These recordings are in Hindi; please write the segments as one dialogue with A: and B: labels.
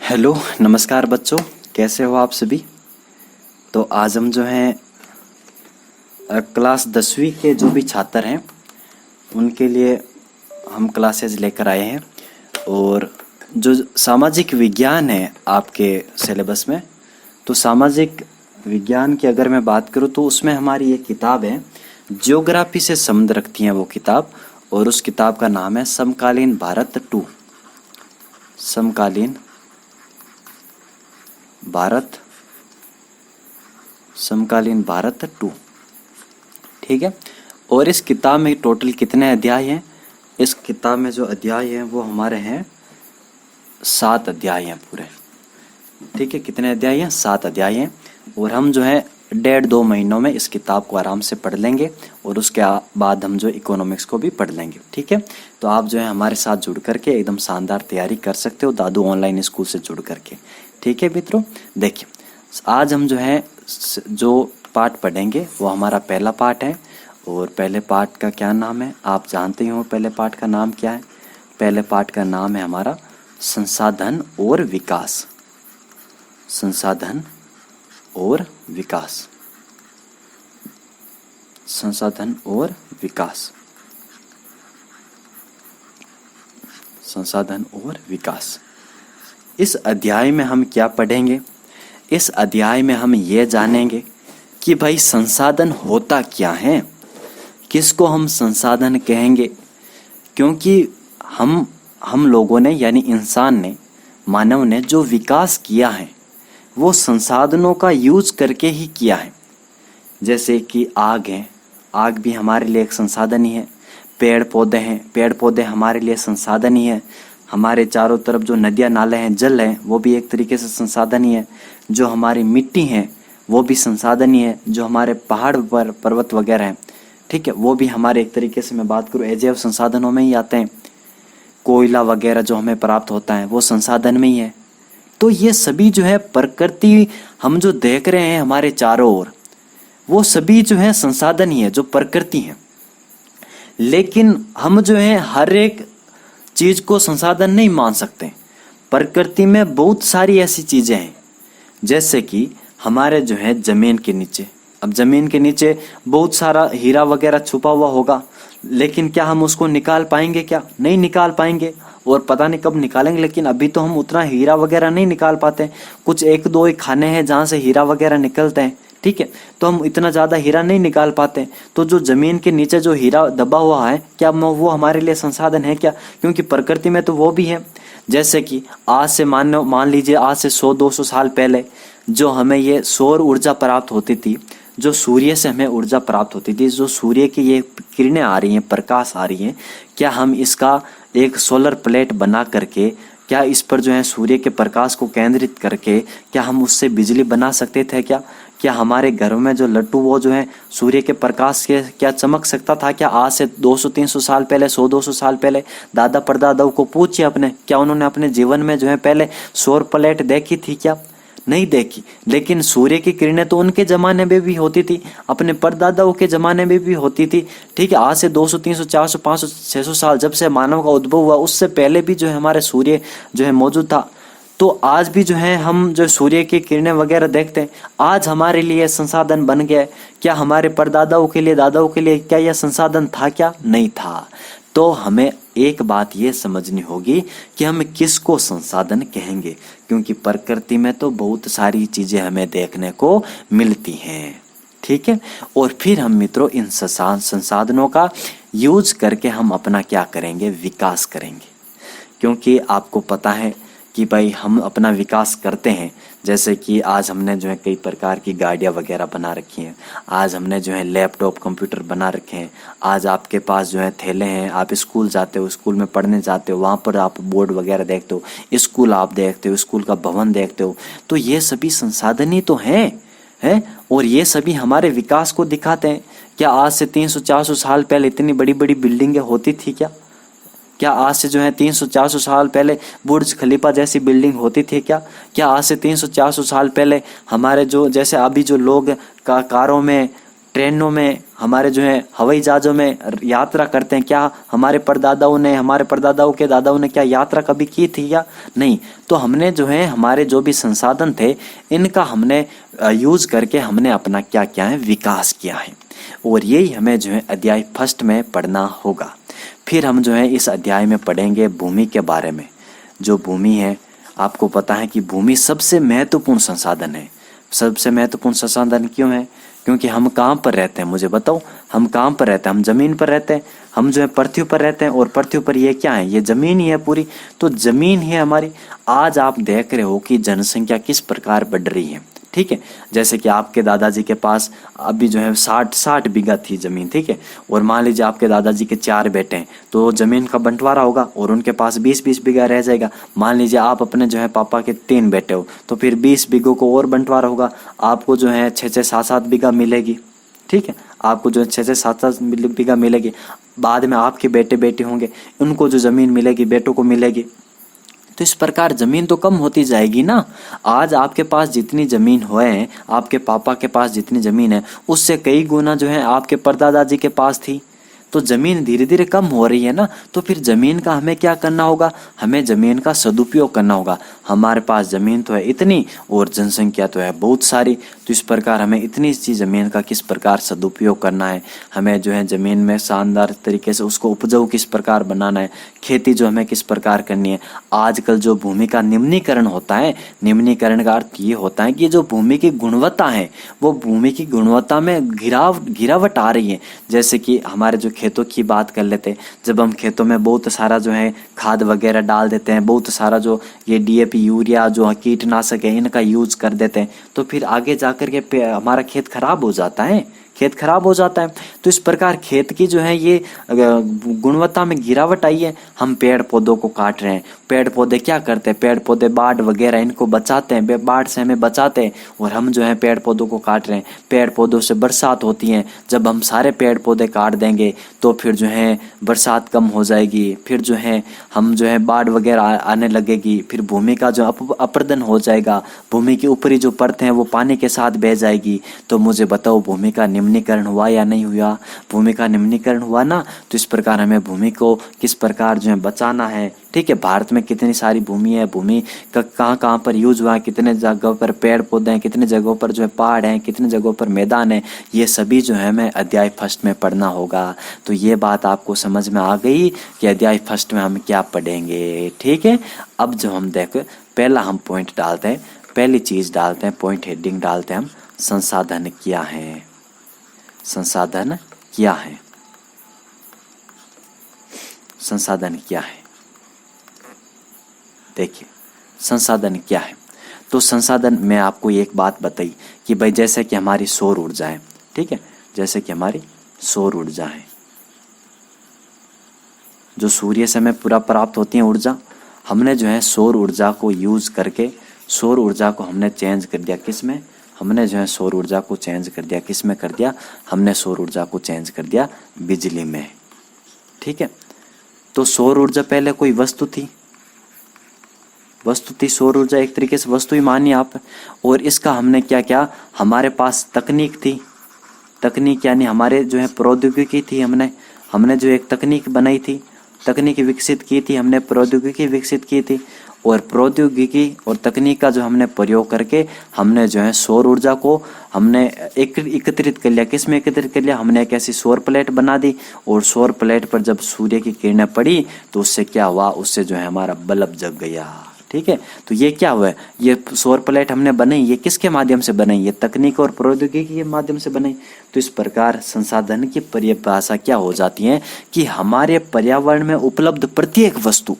A: हेलो नमस्कार बच्चों, कैसे हो आप सभी। तो आज हम जो हैं क्लास 10वीं के जो भी छात्र हैं उनके लिए हम क्लासेज लेकर आए हैं। और जो सामाजिक विज्ञान है आपके सिलेबस में, तो सामाजिक विज्ञान की अगर मैं बात करूं तो उसमें हमारी एक किताब है, ज्योग्राफी से संबंध रखती है वो किताब। और उस किताब का नाम है समकालीन भारत 2। समकालीन भारत 2। ठीक है। और इस किताब में टोटल कितने अध्याय हैं? इस किताब में जो अध्याय हैं वो हमारे हैं 7 अध्याय हैं पूरे। ठीक है, कितने अध्याय हैं? 7 अध्याय हैं। और हम जो है 1.5-2 महीनों में इस किताब को आराम से पढ़ लेंगे और उसके बाद हम जो इकोनॉमिक्स को भी पढ़ लेंगे। ठीक है, तो आप जो है हमारे साथ जुड़ करके एकदम शानदार तैयारी कर सकते हो दादू ऑनलाइन स्कूल से जुड़ करके। ठीक है मित्रों, देखिए आज हम जो है जो पाठ पढ़ेंगे वो हमारा पहला पाठ है। और पहले पाठ का क्या नाम है आप जानते ही हो। पहले पाठ का नाम क्या है? पहले पाठ का नाम है हमारा संसाधन और विकास। संसाधन और विकास। संसाधन और विकास। संसाधन और विकास। इस अध्याय में हम क्या पढ़ेंगे? इस अध्याय में हम ये जानेंगे कि भाई संसाधन होता क्या है, किसको हम संसाधन कहेंगे। क्योंकि हम लोगों ने यानी इंसान ने, मानव ने जो विकास किया है वो संसाधनों का यूज करके ही किया है। जैसे कि आग है, आग भी हमारे लिए एक संसाधन ही है। पेड़ पौधे हैं, पेड़ पौधे हमारे लिए संसाधन ही है। हमारे चारों तरफ जो नदियाँ नाले हैं, जल है, वो भी एक तरीके से संसाधन ही है। जो हमारी मिट्टी है वो भी संसाधन ही है। जो हमारे पहाड़ पर पर्वत वगैरह हैं, ठीक है, वो भी हमारे एक तरीके से मैं बात करूँ अजैव संसाधनों में ही आते हैं। कोयला वगैरह जो हमें प्राप्त होता है वो संसाधन में ही है। तो ये सभी जो है प्रकृति हम जो देख रहे हैं हमारे चारों ओर, वो सभी जो है संसाधन ही है, जो प्रकृति है। लेकिन हम जो है हर एक चीज को संसाधन नहीं मान सकते। प्रकृति में बहुत सारी ऐसी चीजें हैं, जैसे कि हमारे जो है जमीन के नीचे। अब जमीन के नीचे बहुत सारा हीरा वगैरह छुपा हुआ होगा, लेकिन क्या हम उसको निकाल पाएंगे? क्या नहीं निकाल पाएंगे। और पता नहीं कब निकालेंगे, लेकिन अभी तो हम उतना हीरा वगैरह नहीं निकाल पाते। कुछ 1-2 ही खाने हैं जहाँ से हीरा वगैरह निकलते हैं, ठीक है, तो हम इतना ज़्यादा हीरा नहीं निकाल पाते। तो जो जमीन के नीचे जो हीरा दबा हुआ है, क्या वो हमारे लिए संसाधन है क्या? क्योंकि प्रकृति में तो वो भी है। जैसे कि आज से मान लीजिए आज से 100-200 साल पहले जो हमें ये सौर ऊर्जा प्राप्त होती थी, जो सूर्य से हमें ऊर्जा प्राप्त होती थी, जो सूर्य की ये किरणें आ रही हैं, प्रकाश आ रही हैं, क्या हम इसका एक सोलर प्लेट बना करके, क्या इस पर जो है सूर्य के प्रकाश को केंद्रित करके क्या हम उससे बिजली बना सकते थे? क्या हमारे घरों में जो लट्टू वो जो है सूर्य के प्रकाश के क्या चमक सकता था? क्या आज से 200-300 साल पहले, 100-200 साल पहले दादा परदादाओं को पूछिए अपने, क्या उन्होंने अपने जीवन में जो है पहले सौर प्लेट देखी थी? क्या नहीं देखी। लेकिन सूर्य की किरणें तो उनके जमाने में भी होती थी, अपने परदादाओं के जमाने में भी होती थी, ठीक है। आज से 200-300 400 500 600 साल जब से मानव का उद्भव हुआ, उससे पहले भी जो है हमारे सूर्य जो है मौजूद था। तो आज भी जो है हम जो सूर्य की किरणें वगैरह देखते हैं, आज हमारे लिए संसाधन बन गया है। क्या हमारे परदादाओं के लिए, दादाओं के लिए क्या यह संसाधन था? क्या नहीं था। तो हमें एक बात ये समझनी होगी कि हम किसको संसाधन कहेंगे, क्योंकि प्रकृति में तो बहुत सारी चीजें हमें देखने को मिलती हैं, ठीक है। और फिर हम मित्रों इन संसाधनों का यूज करके हम अपना क्या करेंगे? विकास करेंगे। क्योंकि आपको पता है कि भाई हम अपना विकास करते हैं। जैसे कि आज हमने जो है कई प्रकार की गाड़ियाँ वगैरह बना रखी हैं, आज हमने जो है लैपटॉप कंप्यूटर बना रखे हैं, आज आपके पास जो है थैले हैं, आप स्कूल जाते हो, स्कूल में पढ़ने जाते हो, वहाँ पर आप बोर्ड वगैरह देखते हो, स्कूल आप देखते हो, स्कूल का भवन देखते हो। तो ये सभी संसाधन ही तो हैं और ये सभी हमारे विकास को दिखाते हैं। क्या आज से 300-400 साल पहले इतनी बड़ी बड़ी बिल्डिंगें होती थी? क्या आज से जो है 300-400 साल पहले बुर्ज खलीफा जैसी बिल्डिंग होती थी? क्या आज से 300-400 साल पहले हमारे जो जैसे अभी जो लोग कारों में ट्रेनों में, हमारे जो है हवाई जहाज़ों में यात्रा करते हैं, क्या हमारे परदादाओं के दादाओं ने क्या यात्रा कभी की थी या नहीं? तो हमने जो है हमारे जो भी संसाधन थे इनका हमने यूज़ करके हमने अपना क्या किया है, विकास किया है। और यही हमें जो है अध्याय फर्स्ट में पढ़ना होगा। फिर हम जो है इस अध्याय में पढ़ेंगे भूमि के बारे में। जो भूमि है, आपको पता है कि भूमि सबसे महत्वपूर्ण संसाधन है। सबसे महत्वपूर्ण संसाधन क्यों है? क्योंकि हम कहाँ पर रहते हैं, मुझे बताओ, हम कहाँ पर रहते हैं? हम जमीन पर रहते हैं, हम जो है पृथ्वी पर रहते हैं, और पृथ्वी पर ये क्या है, ये जमीन ही है पूरी। तो जमीन ही है हमारी। आज आप देख रहे हो कि जनसंख्या किस प्रकार बढ़ रही है, ठीक है। जैसे कि आपके दादाजी के पास अभी जो है 60 बीघा थी ज़मीन, ठीक है। और मान लीजिए आपके दादाजी के 4 बेटे हैं, तो ज़मीन का बंटवारा होगा और उनके पास 20-20 बीघा रह जाएगा। मान लीजिए आप अपने जो है पापा के 3 बेटे हो, तो फिर 20 बीघों को और बंटवारा होगा, आपको जो है 6-6, 7-7 बीघा मिलेगी, ठीक है। आपको जो है 6-6, 7-7 बीघा मिलेगी। बाद में आपके बेटे बेटे होंगे, उनको जो ज़मीन मिलेगी बेटों को मिलेगी। तो इस प्रकार जमीन तो कम होती जाएगी ना। आज आपके पास जितनी जमीन है, आपके पापा के पास जितनी जमीन है, उससे कई गुना जो है आपके परदादाजी के पास थी। तो जमीन धीरे धीरे कम हो रही है ना। तो फिर जमीन का हमें क्या करना होगा? हमें जमीन का सदुपयोग करना होगा। हमारे पास जमीन तो है इतनी और जनसंख्या तो है बहुत सारी, तो इस प्रकार हमें इतनी सी जमीन का किस प्रकार सदुपयोग करना है, हमें जो है जमीन में शानदार तरीके से उसको उपजाऊ किस प्रकार बनाना है, खेती जो हमें किस प्रकार करनी है। आजकल जो भूमि का निम्नीकरण होता है, निम्नीकरण का अर्थ ये होता है कि जो भूमि की गुणवत्ता है वो भूमि की गुणवत्ता में गिरावट आ रही है। जैसे कि हमारे जो खेतों की बात कर लेते हैं, जब हम खेतों में बहुत सारा जो है खाद वगैरह डाल देते हैं, बहुत सारा जो ये DAP यूरिया जो कीटनाशक है इनका यूज कर देते हैं, तो फिर आगे जाकर के हमारा खेत खराब हो जाता है, खेत खराब हो जाता है। तो इस प्रकार खेत की जो है ये गुणवत्ता में गिरावट आई है। हम पेड़ पौधों को काट रहे हैं। पेड़ पौधे क्या करते हैं? पेड़ पौधे बाढ़ वगैरह इनको बचाते हैं, बाढ़ से हमें बचाते हैं, और हम जो है पेड़ पौधों को काट रहे हैं। पेड़ पौधों से बरसात होती है। जब हम सारे पेड़ पौधे काट देंगे तो फिर जो है बरसात कम हो जाएगी, फिर जो है हम जो है बाढ़ वगैरह आने लगेगी, फिर भूमि का जो अपरदन हो जाएगा, भूमि की ऊपरी जो परत है वो पानी के साथ बह जाएगी। तो मुझे बताओ भूमि का निम्नीकरण हुआ या नहीं हुआ? भूमि का निम्नीकरण हुआ ना। तो इस प्रकार हमें भूमि को किस प्रकार जो है बचाना है, ठीक है। भारत में कितनी सारी भूमि है, भूमि का कहाँ कहाँ पर यूज हुआ है, कितने जगहों पर पेड़ पौधे हैं, कितने जगहों पर जो है पहाड़ हैं, कितने जगहों पर मैदान है, ये सभी जो है हमें अध्याय फर्स्ट में पढ़ना होगा। तो ये बात आपको समझ में आ गई कि अध्याय फर्स्ट में हम क्या पढ़ेंगे, ठीक है। अब जो हम देखो पहला हम पॉइंट डालते हैं, पहली चीज डालते हैं, पॉइंट हेडिंग डालते हैं हम, संसाधन क्या है। संसाधन क्या है? संसाधन क्या है? देखिए संसाधन क्या है। तो संसाधन में आपको एक बात बताई कि भाई जैसे कि हमारी सौर ऊर्जा है, ठीक है, जैसे कि हमारी सौर ऊर्जा है, जो सूर्य से हमें पूरा प्राप्त होती है ऊर्जा, हमने जो है सौर ऊर्जा को यूज करके सौर ऊर्जा को हमने चेंज कर दिया किस में? हमने जो है सौर ऊर्जा को चेंज कर दिया किस में कर दिया? हमने सौर ऊर्जा को चेंज कर दिया बिजली में, ठीक है। तो सौर ऊर्जा पहले कोई वस्तु थी, वस्तु थी सौर ऊर्जा, एक तरीके से वस्तु ही मानिए आप। और इसका हमने क्या किया? हमारे पास तकनीक थी, तकनीक यानी हमारे जो है प्रौद्योगिकी थी, हमने जो एक तकनीक बनाई थी, तकनीक विकसित की थी, हमने प्रौद्योगिकी विकसित की थी। और प्रौद्योगिकी और तकनीक का जो हमने प्रयोग करके हमने जो है सौर ऊर्जा को हमने एकत्रित कर लिया। किस में एकत्रित कर लिया? हमने एक ऐसी सौर प्लेट बना दी, और सौर प्लेट पर जब सूर्य की किरणें पड़ी तो उससे क्या हुआ? उससे जो है हमारा बल्ब जग गया, ठीक है। तो ये क्या हुआ? ये सौर प्लेट हमने बनाई, ये किसके माध्यम से बनाई? ये तकनीक और प्रौद्योगिकी के माध्यम से बनाई। तो इस प्रकार संसाधन की परिभाषा क्या हो जाती है कि हमारे पर्यावरण में उपलब्ध प्रत्येक वस्तु,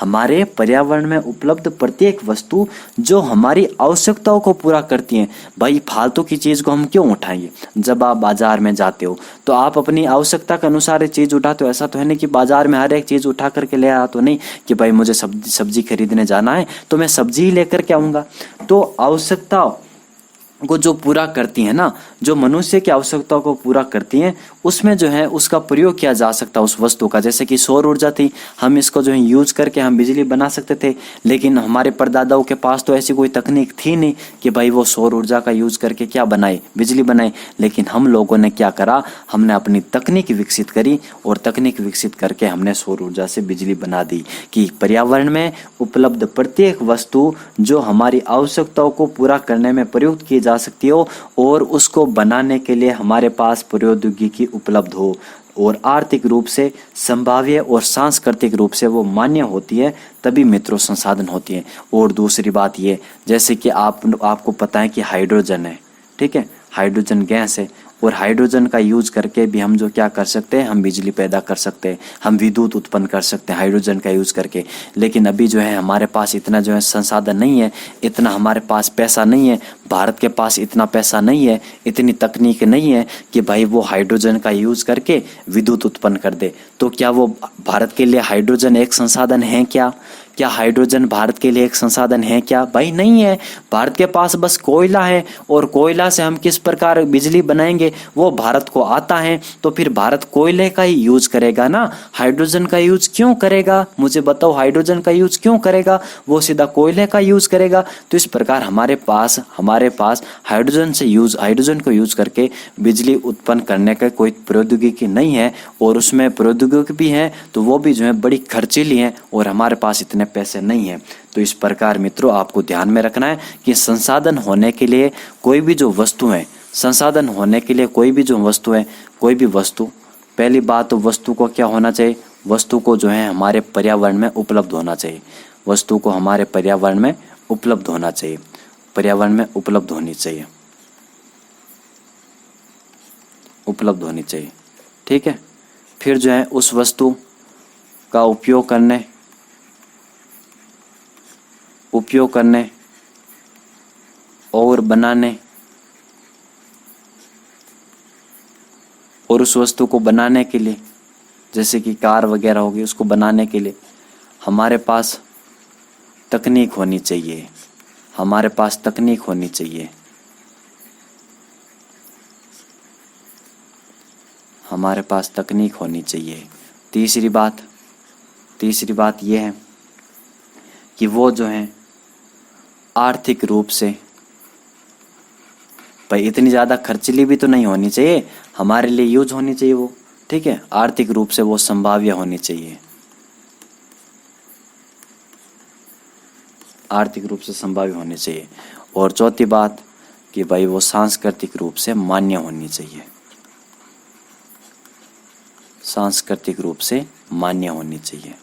A: हमारे पर्यावरण में उपलब्ध प्रत्येक वस्तु जो हमारी आवश्यकताओं को पूरा करती हैं। भाई फालतू की चीज़ को हम क्यों उठाएंगे? जब आप बाजार में जाते हो तो आप अपनी आवश्यकता के अनुसार चीज़ उठाते हो। ऐसा तो है नहीं कि बाजार में हर एक चीज़ उठा करके ले आ, तो नहीं कि भाई मुझे सब्जी खरीदने जाना है तो मैं सब्जी ही लेकर के आऊँगा। तो आवश्यकता को जो पूरा करती है ना, जो मनुष्य की आवश्यकताओं को पूरा करती हैं, उसमें जो है उसका प्रयोग किया जा सकता है उस वस्तु का। जैसे कि सौर ऊर्जा थी, हम इसको जो है यूज करके हम बिजली बना सकते थे, लेकिन हमारे परदादाओं के पास तो ऐसी कोई तकनीक थी नहीं कि भाई वो सौर ऊर्जा का यूज करके क्या बनाए, बिजली बनाए। लेकिन हम लोगों ने क्या करा, हमने अपनी तकनीक विकसित करी और तकनीक विकसित करके हमने सौर ऊर्जा से बिजली बना दी कि पर्यावरण में उपलब्ध प्रत्येक वस्तु जो हमारी आवश्यकताओं को पूरा करने में प्रयुक्त की जा सकती हो और उसको बनाने के लिए हमारे पास प्रौद्योगिकी उपलब्ध हो और आर्थिक रूप से संभाव्य और सांस्कृतिक रूप से वो मान्य होती है, तभी मित्रों संसाधन होती है। और दूसरी बात ये, जैसे कि आपको पता है कि हाइड्रोजन है, ठीक है, हाइड्रोजन गैस है, और हाइड्रोजन का यूज करके भी हम जो क्या कर सकते हैं, हम बिजली पैदा कर सकते हैं, हम विद्युत उत्पन्न कर सकते हैं हाइड्रोजन का यूज करके। लेकिन अभी जो है हमारे पास इतना जो है संसाधन नहीं है, इतना हमारे पास पैसा नहीं है, भारत के पास इतना पैसा नहीं है, इतनी तकनीक नहीं है कि भाई वो हाइड्रोजन का यूज करके विद्युत उत्पन्न कर दे। तो क्या वो भारत के लिए हाइड्रोजन एक संसाधन है क्या? क्या हाइड्रोजन भारत के लिए एक संसाधन है क्या? भाई नहीं है। भारत के पास बस कोयला है, और कोयला से हम किस प्रकार बिजली बनाएंगे वो भारत को आता है। तो फिर भारत कोयले का ही यूज करेगा ना, हाइड्रोजन का यूज क्यों करेगा? मुझे बताओ, हाइड्रोजन का यूज क्यों करेगा? वो सीधा कोयले का यूज करेगा। तो इस प्रकार हमारे पास हाइड्रोजन को यूज करके बिजली उत्पन्न करने का कोई प्रौद्योगिकी नहीं है, और उसमें प्रौद्योगिकी भी है तो वो भी जो है बड़ी खर्चीली है, और हमारे पास इतने पैसे नहीं है। तो इस प्रकार मित्रों आपको ध्यान में रखना है कि संसाधन होने के लिए कोई भी जो वस्तु है, संसाधन होने के लिए कोई भी जो वस्तु है, कोई भी वस्तु, पहली बात तो वस्तु को क्या होना चाहिए, वस्तु को जो है हमारे पर्यावरण में उपलब्ध होना चाहिए, वस्तु को हमारे पर्यावरण में उपलब्ध होना चाहिए, पर्यावरण में उपलब्ध होनी चाहिए, उपलब्ध होनी चाहिए, ठीक है। फिर जो है उस वस्तु का उपयोग करने और बनाने, और उस वस्तु को बनाने के लिए, जैसे कि कार वगैरह होगी, उसको बनाने के लिए हमारे पास तकनीक होनी चाहिए, हमारे पास तकनीक होनी चाहिए, हमारे पास तकनीक होनी चाहिए। तीसरी बात यह है कि वो जो है आर्थिक रूप से, भाई इतनी ज़्यादा खर्चीली भी तो नहीं होनी चाहिए, हमारे लिए यूज होनी चाहिए वो, ठीक है। आर्थिक रूप से वो संभाव्य होनी चाहिए, आर्थिक रूप से संभाव्य होनी चाहिए। और चौथी बात कि भाई वो सांस्कृतिक रूप से मान्य होनी चाहिए, सांस्कृतिक रूप से मान्य होनी चाहिए।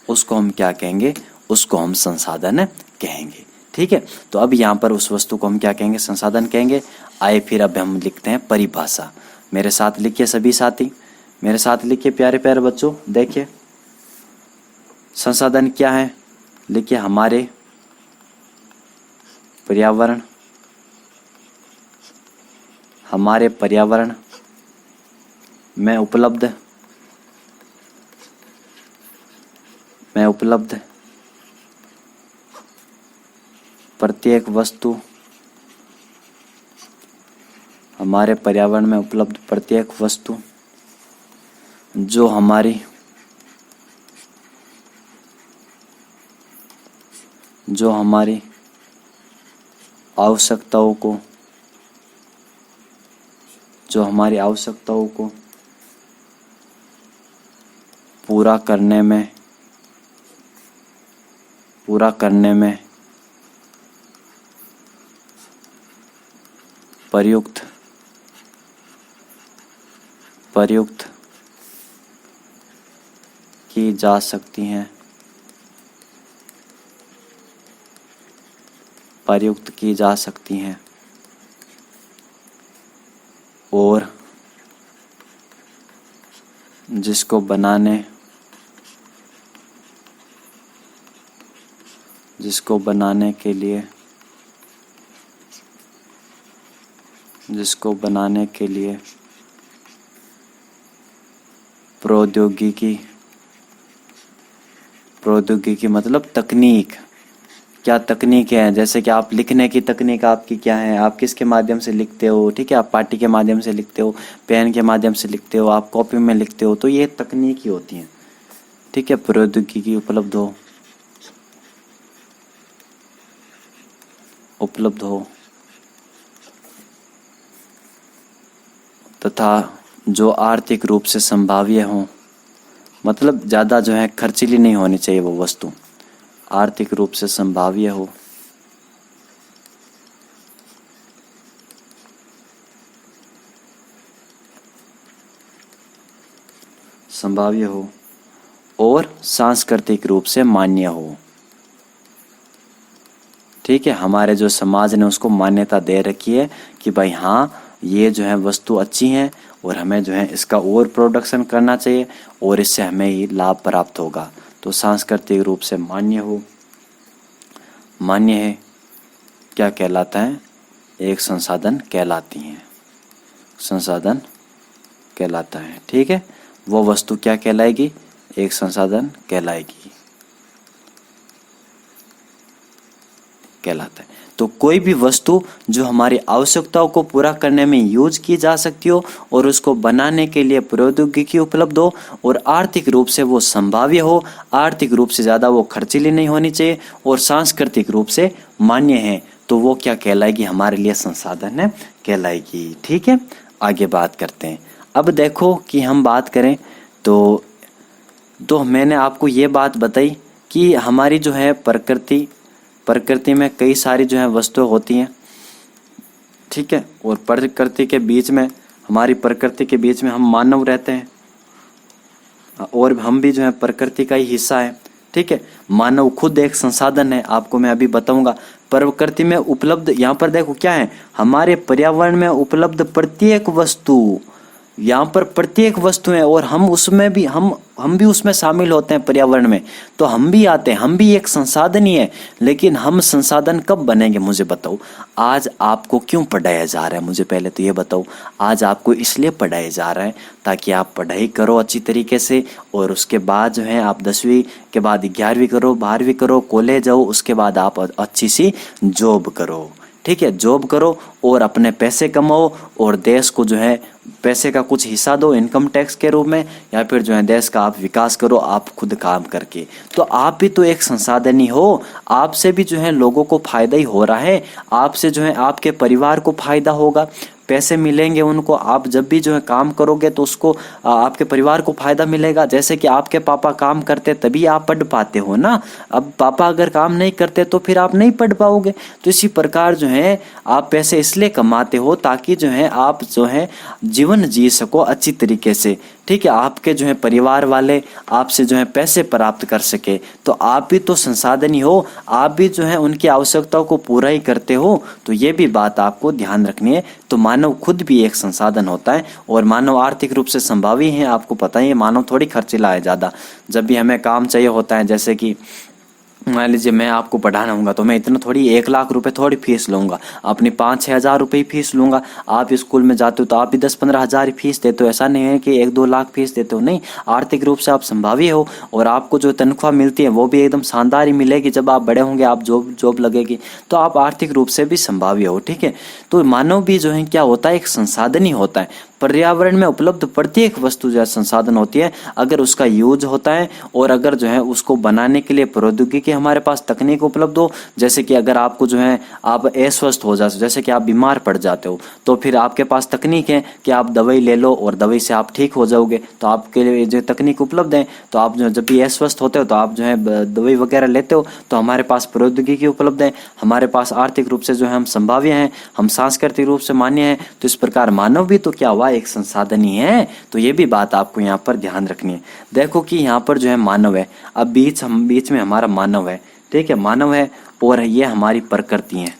A: उसको हम क्या कहेंगे, उसको हम संसाधन कहेंगे, ठीक है। तो अब यहाँ पर उस वस्तु को हम क्या कहेंगे, संसाधन कहेंगे। आए फिर अब हम लिखते हैं परिभाषा। मेरे साथ लिखिए सभी साथी, मेरे साथ लिखिए प्यारे प्यारे बच्चों। देखिए संसाधन क्या है, लिखिए हमारे पर्यावरण में उपलब्ध प्रत्येक वस्तु, हमारे पर्यावरण में उपलब्ध प्रत्येक वस्तु जो हमारी आवश्यकताओं को पूरा करने में प्रयुक्त की जा सकती हैं, और जिसको बनाने के लिए प्रौद्योगिकी मतलब तकनीक क्या तकनीक है, जैसे कि आप लिखने की तकनीक आपकी क्या है, आप किसके माध्यम से लिखते हो, ठीक है, आप पाटी के माध्यम से लिखते हो, पेन के माध्यम से लिखते हो, आप कॉपी में लिखते हो, तो ये तकनीक ही होती हैं, ठीक है। प्रौद्योगिकी उपलब्ध हो तथा जो आर्थिक रूप से संभाव्य हो, मतलब ज़्यादा जो है खर्चीली नहीं होनी चाहिए वो वस्तु, आर्थिक रूप से संभाव्य हो, और सांस्कृतिक रूप से मान्य हो, ठीक है। हमारे जो समाज ने उसको मान्यता दे रखी है कि भाई हाँ ये जो है वस्तु अच्छी है और हमें जो है इसका और प्रोडक्शन करना चाहिए और इससे हमें ही लाभ प्राप्त होगा, तो सांस्कृतिक रूप से मान्य हो, मान्य है, क्या कहलाता है, एक संसाधन कहलाती हैं, संसाधन कहलाता है, ठीक है। वो वस्तु क्या कहलाएगी, एक संसाधन कहलाएगी, कहलाता है। तो कोई भी वस्तु जो हमारी आवश्यकताओं को पूरा करने में यूज की जा सकती हो और उसको बनाने के लिए प्रौद्योगिकी उपलब्ध हो और आर्थिक रूप से वो संभाव्य हो, आर्थिक रूप से ज़्यादा वो खर्चीली नहीं होनी चाहिए और सांस्कृतिक रूप से मान्य है, तो वो क्या कहलाएगी, हमारे लिए संसाधन है कहलाएगी, ठीक है। आगे बात करते हैं। अब देखो कि हम बात करें तो मैंने आपको ये बात बताई कि हमारी जो है प्रकृति में कई सारी जो है वस्तुएं होती हैं, ठीक है, और प्रकृति के बीच में, हमारी प्रकृति के बीच में हम मानव रहते हैं और हम भी जो है प्रकृति का ही हिस्सा है, ठीक है। मानव खुद एक संसाधन है, आपको मैं अभी बताऊंगा। प्रकृति में उपलब्ध, यहाँ पर देखो क्या है, हमारे पर्यावरण में उपलब्ध प्रत्येक वस्तु, यहाँ पर प्रत्येक वस्तु है और हम उसमें भी हम भी उसमें शामिल होते हैं पर्यावरण में, तो हम भी आते हैं, हम भी एक संसाधन ही है। लेकिन हम संसाधन कब बनेंगे, मुझे बताओ। आज आपको क्यों पढ़ाया जा रहा है, मुझे पहले तो ये बताओ। आज आपको इसलिए पढ़ाया जा रहा है ताकि आप पढ़ाई करो अच्छी तरीके से और उसके बाद जो है आप 10वीं के बाद 11वीं करो, 12वीं करो, कॉलेज जाओ, उसके बाद आप अच्छी सी जॉब करो, ठीक है, जॉब करो और अपने पैसे कमाओ और देश को जो है पैसे का कुछ हिस्सा दो इनकम टैक्स के रूप में, या फिर जो है देश का आप विकास करो आप खुद काम करके। तो आप भी तो एक संसाधन ही हो, आपसे भी जो है लोगों को फायदा ही हो रहा है, आपसे जो है आपके परिवार को फायदा होगा, पैसे मिलेंगे उनको। आप जब भी जो है काम करोगे तो उसको आपके परिवार को फायदा मिलेगा। जैसे कि आपके पापा काम करते तभी आप पढ़ पाते हो ना, अब पापा अगर काम नहीं करते तो फिर आप नहीं पढ़ पाओगे। तो इसी प्रकार जो है आप पैसे इसलिए कमाते हो ताकि जो है आप जो है जीवन जी सको अच्छी तरीके से, ठीक है, आपके जो है परिवार वाले आपसे जो है पैसे प्राप्त कर सके। तो आप भी तो संसाधन ही हो, आप भी जो है उनकी आवश्यकताओं को पूरा ही करते हो। तो ये भी बात आपको ध्यान रखनी है। तो मानव खुद भी एक संसाधन होता है और मानव आर्थिक रूप से संभावी है। आपको पता ही है मानव थोड़ी खर्चीला है ज़्यादा। जब भी हमें काम चाहिए होता है, जैसे कि मान लीजिए मैं आपको पढ़ाना होगा तो मैं इतना थोड़ी 1 लाख रुपए थोड़ी फीस लूंगा, अपनी 5-6 हज़ार रुपये ही फीस लूंगा। आप स्कूल में जाते हो तो आप भी 10-15 हज़ार फीस देते हो, ऐसा नहीं है कि 1-2 लाख फीस देते हो, नहीं। आर्थिक रूप से आप संभावी हो और आपको जो तनख्वाह मिलती है वो भी एकदम शानदार ही मिलेगी। जब आप बड़े होंगे, आप जॉब लगेगी तो आप आर्थिक रूप से भी संभावी हो, ठीक है। तो मानव भी जो है क्या होता है, एक संसाधन ही होता है। पर्यावरण में उपलब्ध प्रत्येक वस्तु जो है संसाधन होती है, अगर उसका यूज होता है और अगर जो है उसको बनाने के लिए प्रौद्योगिकी हमारे पास तकनीक उपलब्ध हो। जैसे कि अगर आपको जो है आप अस्वस्थ हो जाते हो, जैसे कि आप बीमार पड़ जाते हो, तो फिर आपके पास तकनीक है कि आप दवाई ले लो और दवाई से आप ठीक हो जाओगे। तो आपके लिए जो तकनीक उपलब्ध है, तो आप जो जब भी अस्वस्थ होते हो तो आप जो है दवाई वगैरह लेते हो। तो हमारे पास प्रौद्योगिकी उपलब्ध है, हमारे पास आर्थिक रूप से जो है हम संभाव्य हैं, हम सांस्कृतिक रूप से मान्य हैं। तो इस प्रकार मानव भी तो क्या हुआ, एक संसाधन ही है। तो ये भी बात आपको यहाँ पर ध्यान रखनी है। देखो कि यहाँ पर जो है मानव है, अब बीच में हमारा मानव है, ठीक है, मानव है और ये हमारी प्रकृति है,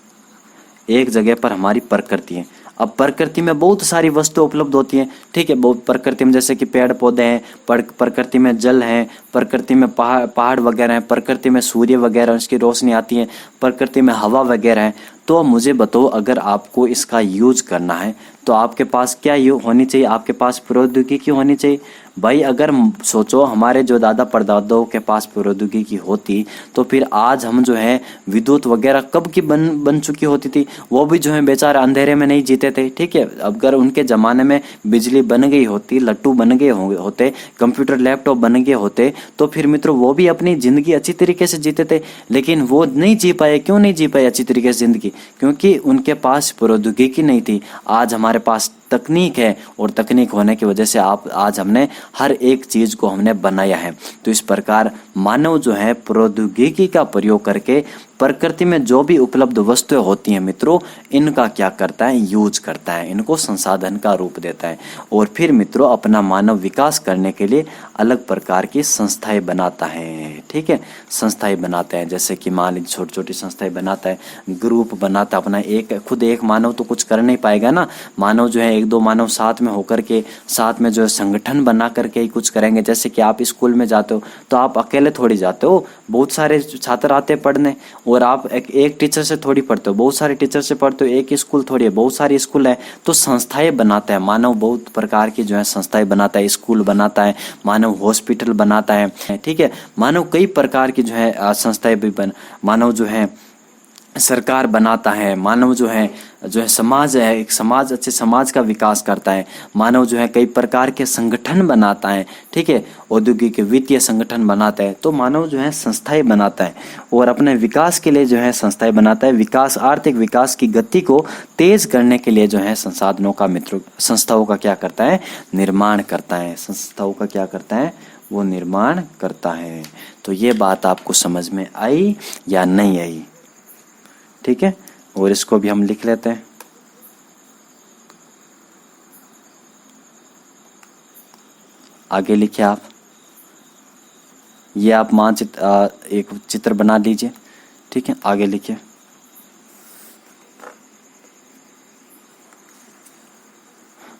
A: एक जगह पर हमारी प्रकृति है। अब प्रकृति में बहुत सारी वस्तुएं उपलब्ध होती हैं, ठीक है। बहुत प्रकृति में जैसे कि पेड़ पौधे हैं, प्रकृति में जल है, प्रकृति में पहाड़ वगैरह हैं, प्रकृति में सूर्य वगैरह उसकी रोशनी आती है, प्रकृति में हवा वगैरह है। तो मुझे बताओ, अगर आपको इसका यूज करना है तो आपके पास क्या होनी चाहिए, आपके पास प्रौद्योगिकी होनी चाहिए। भाई अगर सोचो हमारे जो दादा परदादाओं के पास प्रौद्योगिकी होती तो फिर आज हम जो है विद्युत वगैरह कब की बन चुकी होती थी। वो भी जो है बेचारे अंधेरे में नहीं जीते थे, ठीक है। अगर उनके ज़माने में बिजली बन गई होती, लट्टू बन गए होते, कंप्यूटर लैपटॉप बन गए होते, तो फिर मित्रों वो भी अपनी ज़िंदगी अच्छी तरीके से जीते थे। लेकिन वो नहीं जी पाए। क्यों नहीं जी पाए अच्छी तरीके से ज़िंदगी? क्योंकि उनके पास प्रौद्योगिकी नहीं थी। आज हमारे पास तकनीक है और तकनीक होने की वजह से आज हमने हर एक चीज़ को हमने बनाया है। तो इस प्रकार मानव जो है प्रौद्योगिकी का प्रयोग करके प्रकृति में जो भी उपलब्ध वस्तुएं होती हैं मित्रों, इनका क्या करता है? यूज करता है, इनको संसाधन का रूप देता है। और फिर मित्रों अपना मानव विकास करने के लिए अलग प्रकार की संस्थाएं बनाता है, ठीक है। संस्थाएं बनाते हैं, जैसे कि मान लीजिए छोटी छोटी संस्थाएं बनाता है, ग्रुप बनाता है अपना। खुद एक मानव तो कुछ कर नहीं पाएगा ना। मानव जो है एक दो मानव साथ में होकर के साथ में जो है संगठन बना करके ही कुछ करेंगे। जैसे कि आप स्कूल में जाते हो तो आप अकेले थोड़ी जाते हो, बहुत सारे छात्र आते पढ़ने। और आप एक टीचर से थोड़ी पढ़ते हो, बहुत सारे टीचर से पढ़ते हो। एक स्कूल थोड़ी है, बहुत सारी स्कूल है। तो संस्थाएं बनाता है मानव, बहुत प्रकार की जो है संस्थाएं बनाता है। स्कूल बनाता है मानव, हॉस्पिटल बनाता है, ठीक है। मानव कई प्रकार की जो है संस्थाएं भी मानव जो है सरकार बनाता है। मानव जो है समाज है, एक समाज, अच्छे समाज का विकास करता है। मानव जो है कई प्रकार के संगठन बनाता है, ठीक है। औद्योगिक वित्तीय संगठन बनाता है। तो मानव जो है संस्थाएं बनाता है और अपने विकास के लिए जो है संस्थाएं बनाता है। विकास, आर्थिक विकास की गति को तेज करने के लिए जो है संसाधनों का मित्रों, संस्थाओं का क्या करता है? निर्माण करता है। संस्थाओं का क्या करता है? वो निर्माण करता है। तो ये बात आपको समझ में आई या नहीं आई? ठीक है। और इसको भी हम लिख लेते हैं। आगे लिखिए आप। ये आप मानचित्र, एक चित्र बना लीजिए, ठीक है। आगे लिखिए।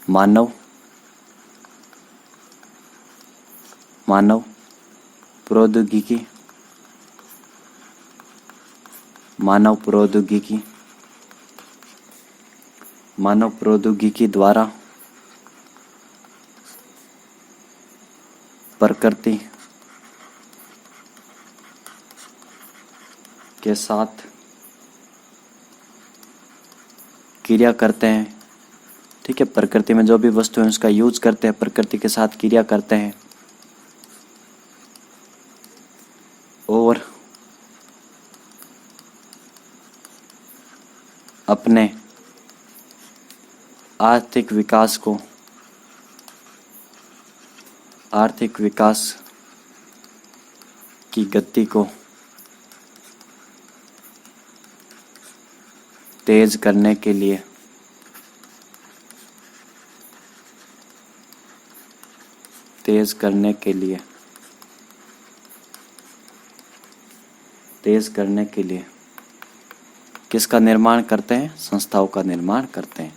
A: मानव प्रौद्योगिकी, मानव प्रौद्योगिकी द्वारा प्रकृति के साथ क्रिया करते हैं, ठीक है। प्रकृति में जो भी वस्तु है उसका यूज करते हैं, प्रकृति के साथ क्रिया करते हैं और अपने आर्थिक विकास की गति को तेज करने के लिए किसका निर्माण करते हैं? संस्थाओं का निर्माण करते हैं।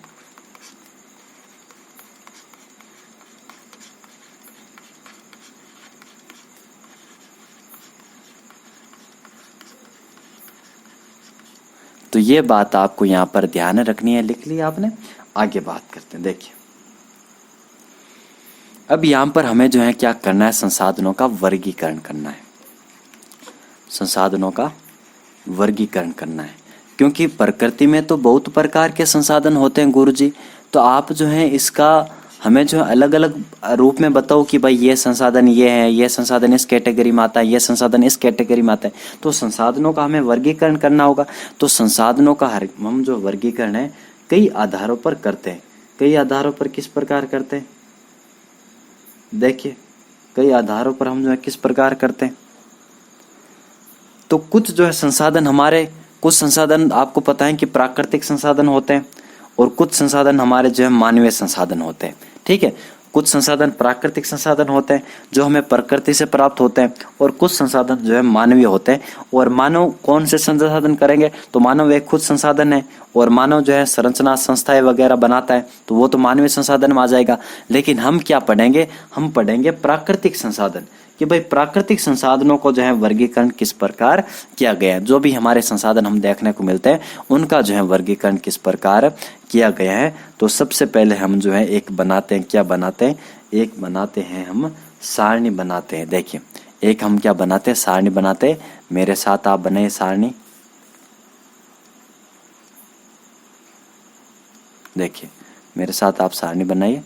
A: तो ये बात आपको यहाँ पर ध्यान रखनी है। लिख लिया आपने? आगे बात करते हैं। देखिए अब यहाँ पर हमें जो है क्या करना है? संसाधनों का वर्गीकरण करना है। संसाधनों का वर्गीकरण करना है, क्योंकि प्रकृति में तो बहुत प्रकार के संसाधन होते हैं गुरुजी। तो आप जो है इसका हमें जो अलग अलग रूप में बताओ कि भाई ये संसाधन ये है, ये संसाधन इस कैटेगरी में आता है, ये संसाधन इस कैटेगरी में आता है। तो संसाधनों का हमें वर्गीकरण करना होगा। तो संसाधनों का हम जो वर्गीकरण है कई आधारों पर करते हैं। कई आधारों पर किस प्रकार करते हैं? देखिए कई आधारों पर हम जो है किस प्रकार करते हैं। तो कुछ जो है संसाधन हमारे, कुछ संसाधन आपको पता है कि प्राकृतिक संसाधन होते हैं और कुछ संसाधन हमारे जो है मानवीय संसाधन होते हैं, ठीक है। कुछ संसाधन प्राकृतिक संसाधन होते हैं जो हमें प्रकृति से प्राप्त होते हैं और कुछ संसाधन जो है मानवीय होते हैं। और मानव कौन से संसाधन करेंगे? तो मानव एक खुद संसाधन है और मानव जो है संरचना संस्थाएं वगैरह बनाता है, तो वो तो मानवीय संसाधन में आ जाएगा। लेकिन हम क्या पढ़ेंगे? हम पढ़ेंगे प्राकृतिक संसाधन, कि भाई प्राकृतिक संसाधनों को जो है वर्गीकरण किस प्रकार किया गया है। जो भी हमारे संसाधन हम देखने को मिलते हैं उनका जो है वर्गीकरण किस प्रकार किया गया है। तो सबसे पहले हम जो है एक बनाते हैं, क्या बनाते हैं, एक बनाते हैं हम सारणी बनाते हैं। देखिए एक हम क्या बनाते हैं, सारणी बनाते हैं। मेरे साथ आप बनाइए सारणी। देखिए मेरे साथ आप सारणी बनाइए।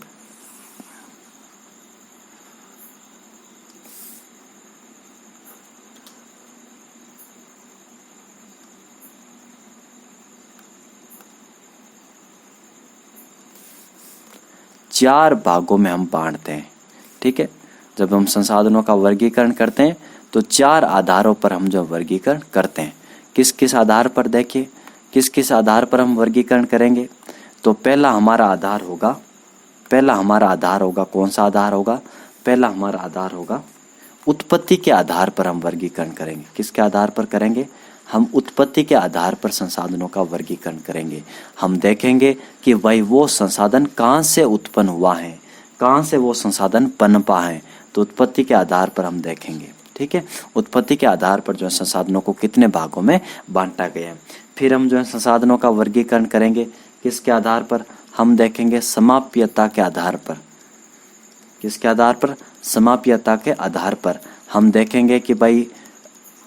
A: चार भागों में हम बांटते हैं, ठीक है। जब हम संसाधनों का वर्गीकरण करते हैं तो चार आधारों पर हम जो वर्गीकरण करते हैं। किस किस आधार पर, देखिए किस किस आधार पर हम वर्गीकरण करेंगे। तो पहला हमारा आधार होगा, कौन सा आधार होगा, पहला हमारा आधार होगा उत्पत्ति के आधार पर हम वर्गीकरण करेंगे। किसके आधार पर करेंगे, हम उत्पत्ति के आधार पर संसाधनों का वर्गीकरण करेंगे। हम देखेंगे कि भाई वो संसाधन कहाँ से उत्पन्न हुआ है, कहाँ से वो संसाधन पनपा है। तो उत्पत्ति के आधार पर हम देखेंगे, ठीक है। उत्पत्ति के आधार पर जो है संसाधनों को कितने भागों में बांटा गया है। फिर हम जो है संसाधनों का वर्गीकरण करेंगे किसके आधार पर, हम देखेंगे समाप्यता के आधार पर। किसके आधार पर, समाप्यता के आधार पर हम देखेंगे कि भाई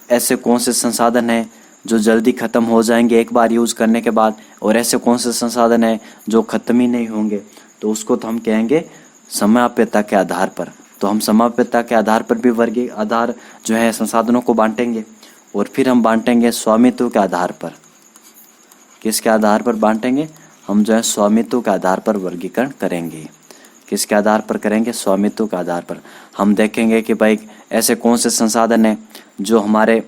A: ऐसे कौन से संसाधन हैं जो जल्दी खत्म हो जाएंगे एक बार यूज करने के बाद, और ऐसे कौन से संसाधन हैं जो खत्म ही नहीं होंगे। तो उसको तो हम कहेंगे समाप्यता के आधार पर। तो हम समाप्यता के आधार पर भी वर्गीय आधार जो है संसाधनों को बांटेंगे। और फिर हम बांटेंगे स्वामित्व के आधार पर। किसके आधार पर बांटेंगे, हम जो है स्वामित्व के आधार पर वर्गीकरण करेंगे। किसके आधार पर करेंगे, स्वामित्व के आधार पर। हम देखेंगे कि भाई ऐसे कौन से संसाधन हैं जो हमारे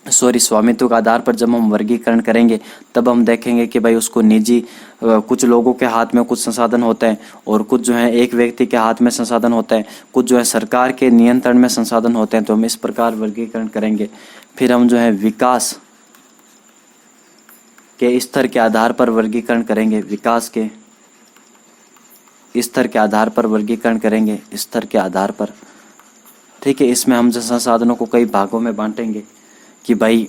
A: स्वामित्व के आधार पर जब हम वर्गीकरण करेंगे तब हम देखेंगे कि भाई उसको निजी, कुछ लोगों के हाथ में कुछ संसाधन होते हैं और कुछ जो है एक व्यक्ति के हाथ में संसाधन होते हैं, कुछ जो है सरकार के नियंत्रण में संसाधन होते हैं। तो हम इस प्रकार वर्गीकरण करेंगे। फिर हम जो है विकास के स्तर के आधार पर वर्गीकरण करेंगे, विकास के स्तर के आधार पर वर्गीकरण करेंगे, स्तर के आधार पर, ठीक है। इसमें हम जो संसाधनों को कई भागों में बांटेंगे कि भाई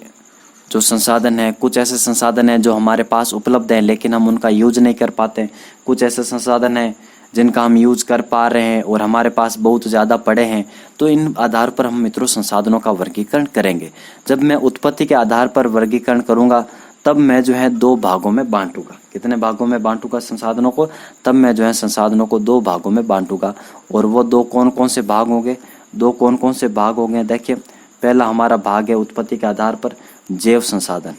A: जो संसाधन है, कुछ ऐसे संसाधन हैं जो हमारे पास उपलब्ध हैं लेकिन हम उनका यूज नहीं कर पाते। कुछ ऐसे संसाधन हैं जिनका हम यूज कर पा रहे हैं और हमारे पास बहुत ज़्यादा पड़े हैं। तो इन आधार पर हम मित्रों संसाधनों का वर्गीकरण करेंगे। जब मैं उत्पत्ति के आधार पर वर्गीकरण करूँगा तब मैं जो है दो भागों में बांटूंगा। कितने भागों में बांटूंगा संसाधनों को, तब मैं जो है संसाधनों को दो भागों में बांटूंगा। और वो दो कौन कौन से भाग होंगे, दो कौन कौन से भाग होंगे, देखिए पहला हमारा भाग है उत्पत्ति के आधार पर जैव संसाधन।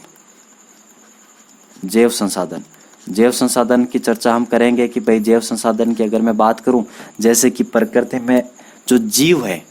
A: जैव संसाधन, जैव संसाधन की चर्चा हम करेंगे कि भाई जैव संसाधन की अगर मैं बात करूं, जैसे कि प्रकृति में जो जीव है,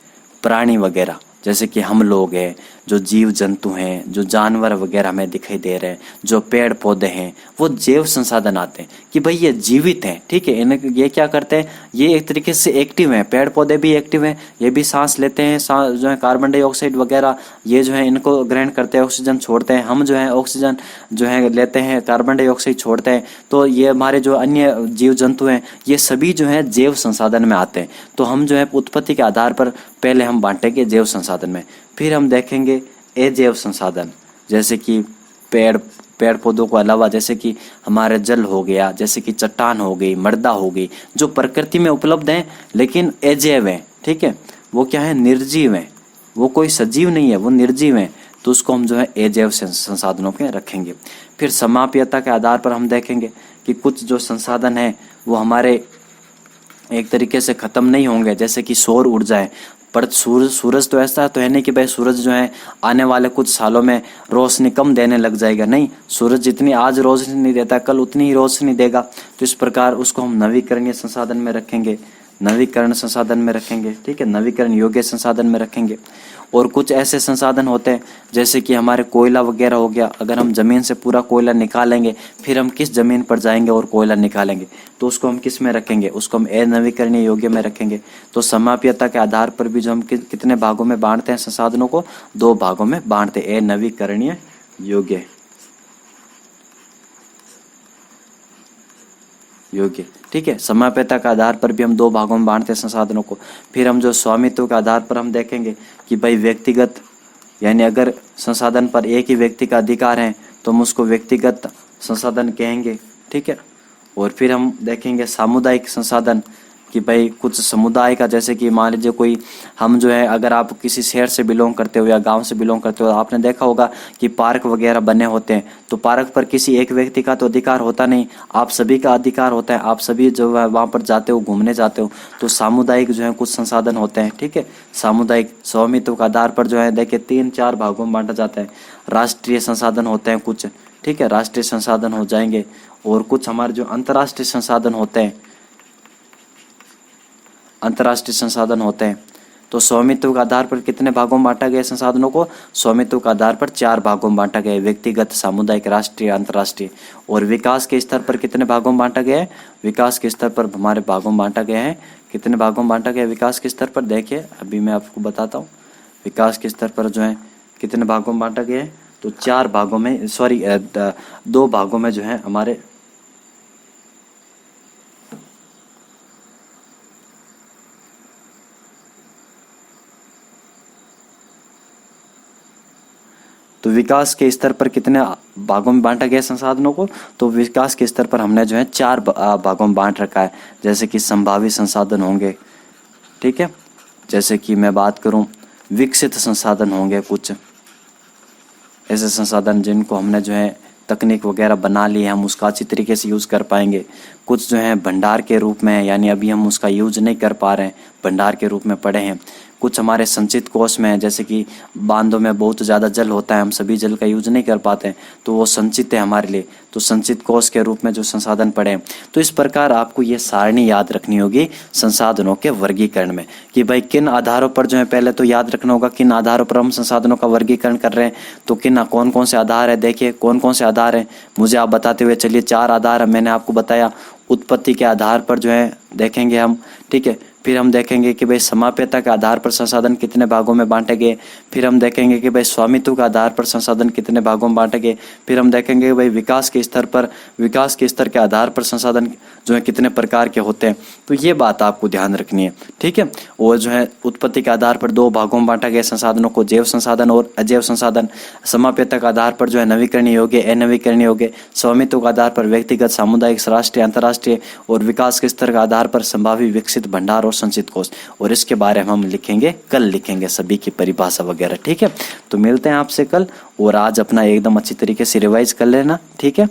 A: प्राणी वगैरह, जैसे कि हम लोग हैं, जो जीव जंतु हैं, जो जानवर वगैरह हमें दिखाई दे रहे हैं, जो पेड़ पौधे हैं, वो जैव संसाधन आते हैं कि भाई ये जीवित हैं, ठीक है। इन्हें ये क्या करते हैं, ये एक तरीके से एक्टिव हैं। पेड़ पौधे भी एक्टिव हैं, ये भी सांस लेते हैं, सांस जो है कार्बन डाइऑक्साइड वगैरह ये जो है इनको ग्रहण करते हैं, ऑक्सीजन छोड़ते हैं। हम जो है ऑक्सीजन जो है लेते हैं, कार्बन डाइऑक्साइड छोड़ते हैं। तो ये हमारे जो अन्य जीव जंतु हैं ये सभी जो है जैव संसाधन में आते हैं। तो हम जो है उत्पत्ति के आधार पर पहले हम बांटेंगे जैव संसाधन में। फिर हम देखेंगे अजैव संसाधन, जैसे कि पेड़ पौधों को अलावा जैसे कि हमारे जल हो गया, जैसे कि चट्टान हो गई, मृदा हो गई, जो प्रकृति में उपलब्ध हैं लेकिन अजैव हैं, ठीक है। वो क्या है, निर्जीव हैं, वो कोई सजीव नहीं है, वो निर्जीव हैं। तो उसको हम जो है अजैव संसाधनों के रखेंगे। फिर समाप्यता के आधार पर हम देखेंगे कि कुछ जो संसाधन है वो हमारे एक तरीके से खत्म नहीं होंगे, जैसे कि सौर ऊर्जा है। पर सूरज तो ऐसा तो है नहीं कि भाई सूरज जो है आने वाले कुछ सालों में रोशनी कम देने लग जाएगा, नहीं। सूरज जितनी आज रोशनी नहीं देता कल उतनी ही रोशनी देगा। तो इस प्रकार उसको हम नवीकरणीय संसाधन में रखेंगे, नवीकरण संसाधन में रखेंगे, ठीक है, नवीकरण योग्य संसाधन में रखेंगे। और कुछ ऐसे संसाधन होते हैं जैसे कि हमारे कोयला वगैरह हो गया। अगर हम ज़मीन से पूरा कोयला निकालेंगे फिर हम किस ज़मीन पर जाएंगे और कोयला निकालेंगे, तो उसको हम किस में रखेंगे, उसको हम अनवीकरणीय योग्य में रखेंगे। तो समाप्यता के आधार पर भी जो हम कितने भागों में बांटते हैं संसाधनों को, दो भागों में बांटते हैं, अनवीकरणीय योग्य, ठीक है। समाप्यता के आधार पर भी हम दो भागों में बांटते हैं संसाधनों को। फिर हम जो स्वामित्व के आधार पर हम देखेंगे कि भाई व्यक्तिगत, यानी अगर संसाधन पर एक ही व्यक्ति का अधिकार है तो हम उसको व्यक्तिगत संसाधन कहेंगे, ठीक है। और फिर हम देखेंगे सामुदायिक संसाधन कि भाई कुछ समुदाय का, जैसे कि मान लीजिए कोई, हम जो है, अगर आप किसी शहर से बिलोंग करते हो या गांव से बिलोंग करते हो, आपने देखा होगा कि पार्क वगैरह बने होते हैं, तो पार्क पर किसी एक व्यक्ति का तो अधिकार होता नहीं, आप सभी का अधिकार होता है। आप सभी जो है वहाँ पर जाते हो, घूमने जाते हो, तो सामुदायिक जो है कुछ संसाधन होते हैं, ठीक है। सामुदायिक स्वामित्व के आधार पर जो है देखिए 3-4 भागों में बांटा जाता है। राष्ट्रीय संसाधन होते हैं कुछ, ठीक है, राष्ट्रीय संसाधन हो जाएंगे। और कुछ हमारे जो अंतर्राष्ट्रीय संसाधन होते हैं, अंतर्राष्ट्रीय संसाधन होते हैं। तो स्वामित्व के आधार पर कितने भागों में बांटा गया संसाधनों को? स्वामित्व के आधार पर 4 भागों में बांटा गया है, व्यक्तिगत, सामुदायिक, राष्ट्रीय, अंतर्राष्ट्रीय। और विकास के स्तर पर कितने भागों में बांटा गया है? विकास के स्तर पर हमारे भागों में बांटा गया है। कितने भागों में बांटा गया है विकास के स्तर पर? देखिए अभी मैं आपको बताता हूँ। विकास के स्तर पर जो है कितने भागों में बांटा गया है? तो 4 भागों में, सॉरी 2 भागों में जो है हमारे, तो विकास के स्तर पर कितने भागों में बांटा गया संसाधनों को? तो विकास के स्तर पर हमने जो है 4 भागों में बांट रखा है। जैसे कि संभावित संसाधन होंगे, ठीक है। जैसे कि मैं बात करूं, विकसित संसाधन होंगे, कुछ ऐसे संसाधन जिनको हमने जो है तकनीक वगैरह बना ली है, हम उसका अच्छी तरीके से यूज़ कर पाएंगे। कुछ जो है भंडार के रूप में, यानी अभी हम उसका यूज नहीं कर पा रहे हैं, भंडार के रूप में पड़े हैं। कुछ हमारे संचित कोष में है, जैसे कि बांधों में बहुत ज़्यादा जल होता है, हम सभी जल का यूज नहीं कर पाते हैं, तो वो संचित है हमारे लिए, तो संचित कोष के रूप में जो संसाधन पड़े हैं। तो इस प्रकार आपको ये सारणी याद रखनी होगी संसाधनों के वर्गीकरण में, कि भाई किन आधारों पर जो है, पहले तो याद रखना होगा किन आधारों पर हम संसाधनों का वर्गीकरण कर रहे हैं। तो किन, कौन कौन से आधार है, देखिए कौन कौन से आधार हैं, मुझे आप बताते हुए चलिए। 4 आधार मैंने आपको बताया। उत्पत्ति के आधार पर जो है देखेंगे हम, ठीक है। फिर हम देखेंगे कि भाई समाप्यता के आधार पर संसाधन कितने भागों में बांटे गए। फिर हम देखेंगे कि भाई स्वामित्व के आधार पर संसाधन कितने भागों में बांटे गए। फिर हम देखेंगे कि भाई विकास के स्तर पर, विकास के स्तर के आधार पर संसाधन जो है कितने प्रकार के होते हैं। तो ये बात आपको ध्यान रखनी है, ठीक है। और जो है उत्पत्ति के आधार पर 2 भागों में बांटा गया संसाधनों को, जैव संसाधन और अजैव संसाधन। समाप्यता के आधार पर जो है नवीकरणीय योग्य, अनवीकरणीय योग्य। स्वामित्व के आधार पर व्यक्तिगत, सामुदायिक, राष्ट्रीय, अंतर्राष्ट्रीय। और विकास के स्तर के आधार पर संभावित, विकसित, भंडार और संचित कोष। और इसके बारे में हम लिखेंगे, कल लिखेंगे सभी की परिभाषा वगैरह, ठीक है। तो मिलते हैं आपसे कल, और आज अपना एकदम अच्छी तरीके से रिवाइज कर लेना, ठीक है।